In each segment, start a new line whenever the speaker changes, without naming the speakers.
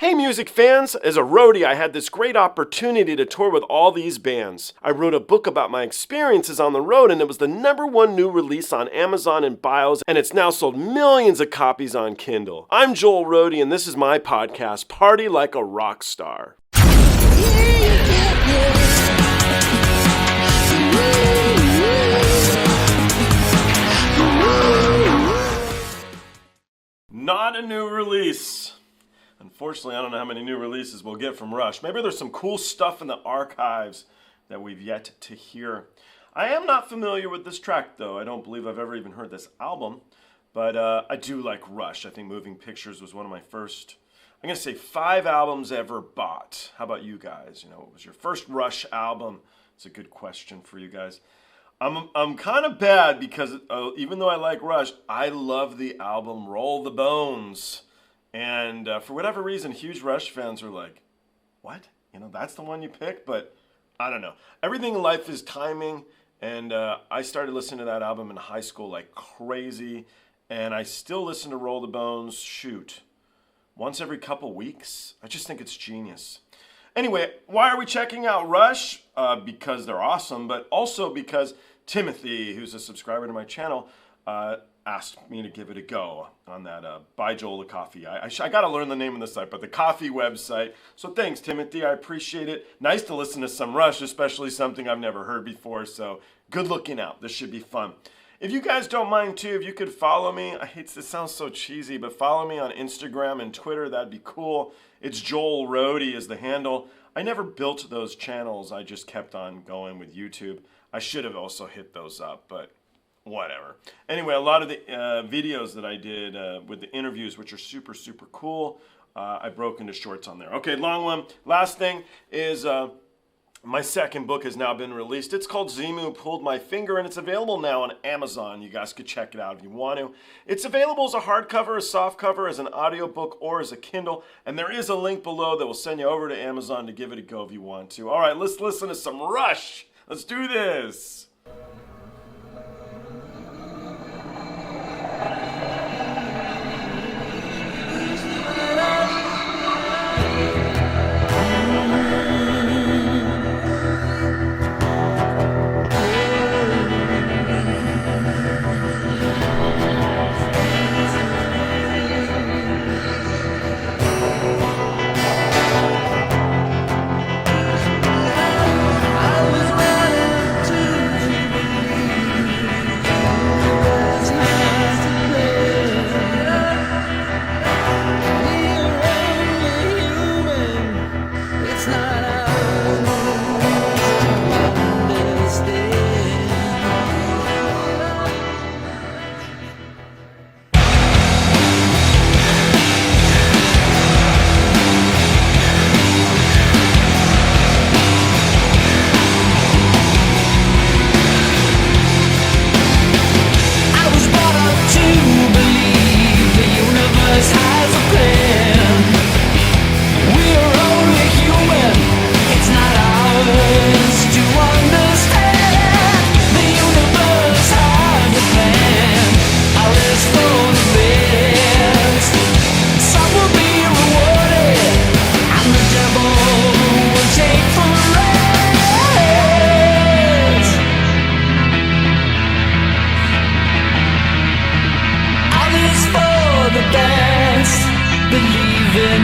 Hey music fans! As a roadie, I had this great opportunity to tour with all these bands. I wrote a book about my experiences on the road, and it was the #1 new release on Amazon and BIOS, and it's now sold millions of copies on Kindle. I'm Joel Roadie, and this is my podcast, Party Like a Rockstar. Not a new release. Unfortunately, I don't know how many new releases we'll get from Rush. Maybe there's some cool stuff in the archives that we've yet to hear. I am not familiar with this track, though. I don't believe I've ever even heard this album, but I do like Rush. I think Moving Pictures was one of my first, I'm going to say 5 albums ever bought. How about you guys? You know, what was your first Rush album? It's a good question for you guys. I'm kind of bad because even though I like Rush, I love the album Roll the Bones. And for whatever reason, huge Rush fans are like, what? You know, that's the one you picked? But I don't know. Everything in life is timing. And I started listening to that album in high school like crazy. And I still listen to Roll the Bones, once every couple weeks. I just think it's genius. Anyway, why are we checking out Rush? Because they're awesome, but also because Timothy, who's a subscriber to my channel, asked me to give it a go on that Buy Joel a Coffee. I got to learn the name of the site, but the coffee website. So thanks, Timothy. I appreciate it. Nice to listen to some Rush, especially something I've never heard before. So good looking out. This should be fun. If you guys don't mind too, if you could follow me, I hate this sounds so cheesy, but follow me on Instagram and Twitter. That'd be cool. It's Joel Roadie is the handle. I never built those channels. I just kept on going with YouTube. I should have also hit those up, but whatever. Anyway, a lot of the videos that I did with the interviews, which are super, super cool, I broke into shorts on there. Okay, long one. Last thing is my second book has now been released. It's called XEMU Pulled My Finger, and it's available now on Amazon. You guys could check it out if you want to. It's available as a hardcover, a softcover, as an audiobook, or as a Kindle. And there is a link below that will send you over to Amazon to give it a go if you want to. All right, let's listen to some Rush. Let's do this.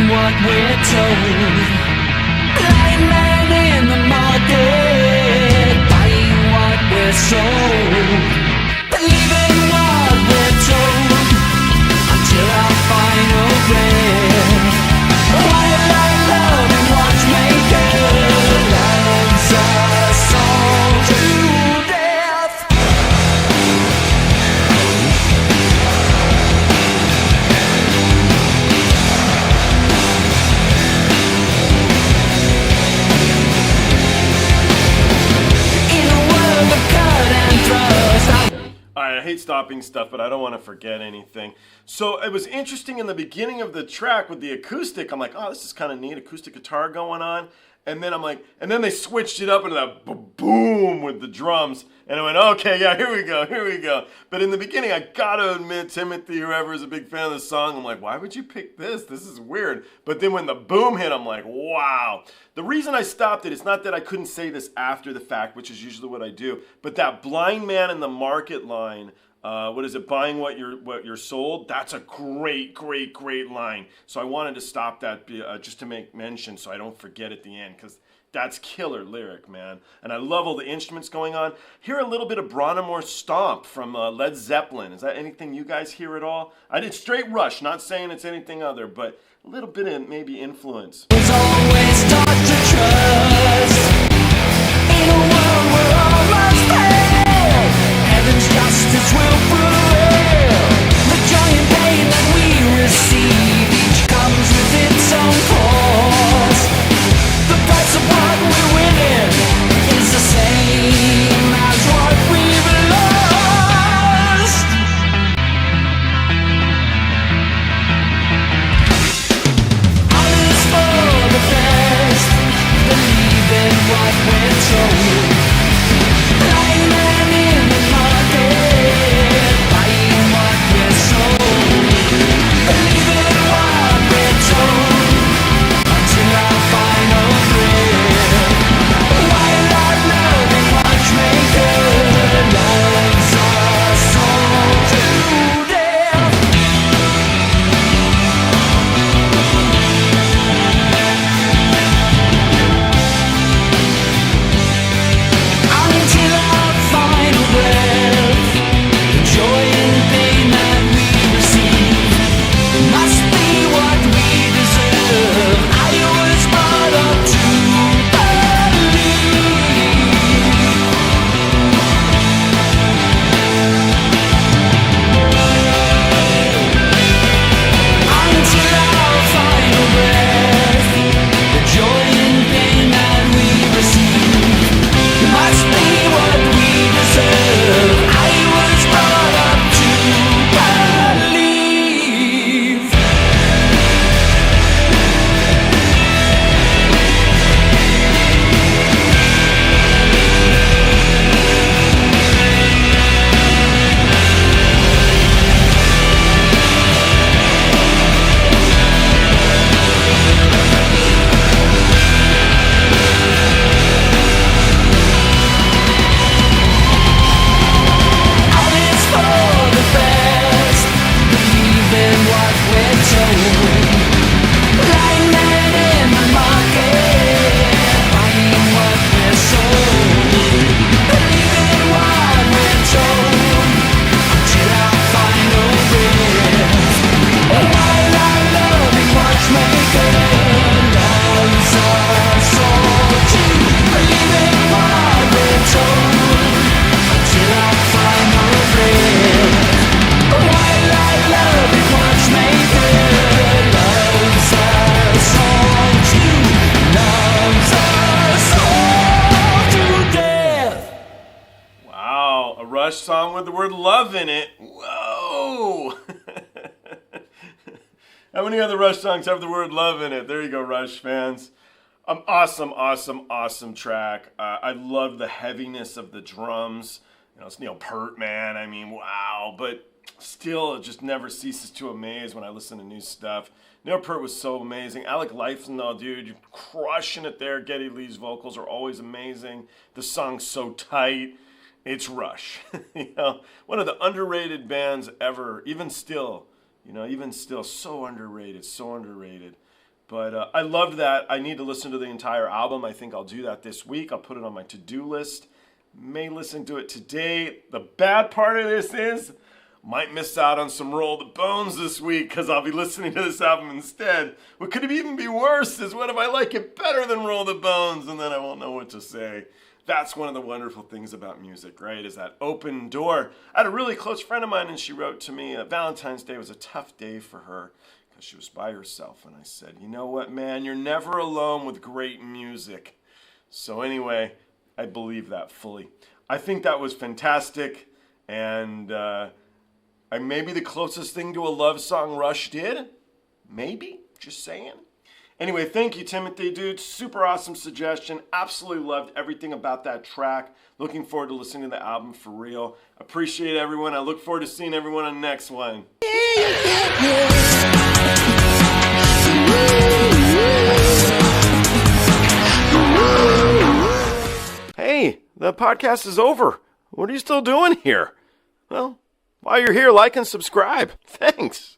What we're told, blind man in the market, buying what we're sold, believing what we're told, until our final breath. White light, love and watchmaker, loves us all to death.
I hate stopping stuff, but I don't want to forget anything. So it was interesting in the beginning of the track with the acoustic. I'm like, oh, this is kind of neat, acoustic guitar going on. And then I'm like, and then they switched it up into that boom with the drums. And I went, okay, yeah, here we go. But in the beginning, I gotta admit, Timothy, whoever is a big fan of the song, I'm like, why would you pick this? This is weird. But then when the boom hit, I'm like, wow. The reason I stopped it's not that I couldn't say this after the fact, which is usually what I do, but that blind man in the market line, what is it? Buying what you're sold. That's a great line. So I wanted to stop that just to make mention, so I don't forget at the end, because that's killer lyric, man. And I love all the instruments going on. Hear a little bit of Bronimore Stomp from Led Zeppelin. Is that anything you guys hear at all? I did straight Rush. Not saying it's anything other, but a little bit of maybe influence.
It's always taught to trust in a world where all must fail. Heaven's justice will prevail. The joy and pain that we receive each comes with its own course. The price of what we're winning is the same as what we've lost. All is for the best. Believe in what we're told. Blind man in the market, buying what we're sold. Believe in what we're told until our final breath. While our loving watchmaker loves us all to death. Until our final breath, the joy and pain that we receive must be what we deserve. I was brought up to until our final breath, the joy and pain that we receive must be what we deserve. I was brought up to believe. All is for the best. Believe in what we're told. Blind man in the market, buying what we're sold. Believe in what we're told until our final breath. While our loving watchmaker loves us all to believe in what we're told until our final breath. While our loving watchmaker loves us all to death.
Wow, a Rush song with the word love in it. Whoa! How many other Rush songs have the word love in it? There you go, Rush fans. Awesome track. I love the heaviness of the drums. You know, it's Neil Peart, man. I mean, wow. But still, it just never ceases to amaze when I listen to new stuff. Neil Peart was so amazing. Alec Leifenthal, dude, you're crushing it there. Geddy Lee's vocals are always amazing. The song's so tight. It's Rush. You know, one of the underrated bands ever, even still, so underrated. But I loved that. I need to listen to the entire album. I think I'll do that this week. I'll put it on my to-do list. May listen to it today. The bad part of this is, might miss out on some Roll the Bones this week because I'll be listening to this album instead. What could even be worse is, what if I like it better than Roll the Bones, and then I won't know what to say. That's one of the wonderful things about music, right? Is that open door. I had a really close friend of mine, and she wrote to me, Valentine's Day was a tough day for her because she was by herself. And I said, you know what, man? You're never alone with great music. So anyway, I believe that fully. I think that was fantastic. And maybe the closest thing to a love song Rush did. Maybe. Just saying. Anyway, thank you, Timothy, dude. Super awesome suggestion. Absolutely loved everything about that track. Looking forward to listening to the album for real. Appreciate everyone. I look forward to seeing everyone on the next one. Hey, the podcast is over. What are you still doing here? Well, while you're here, like and subscribe. Thanks.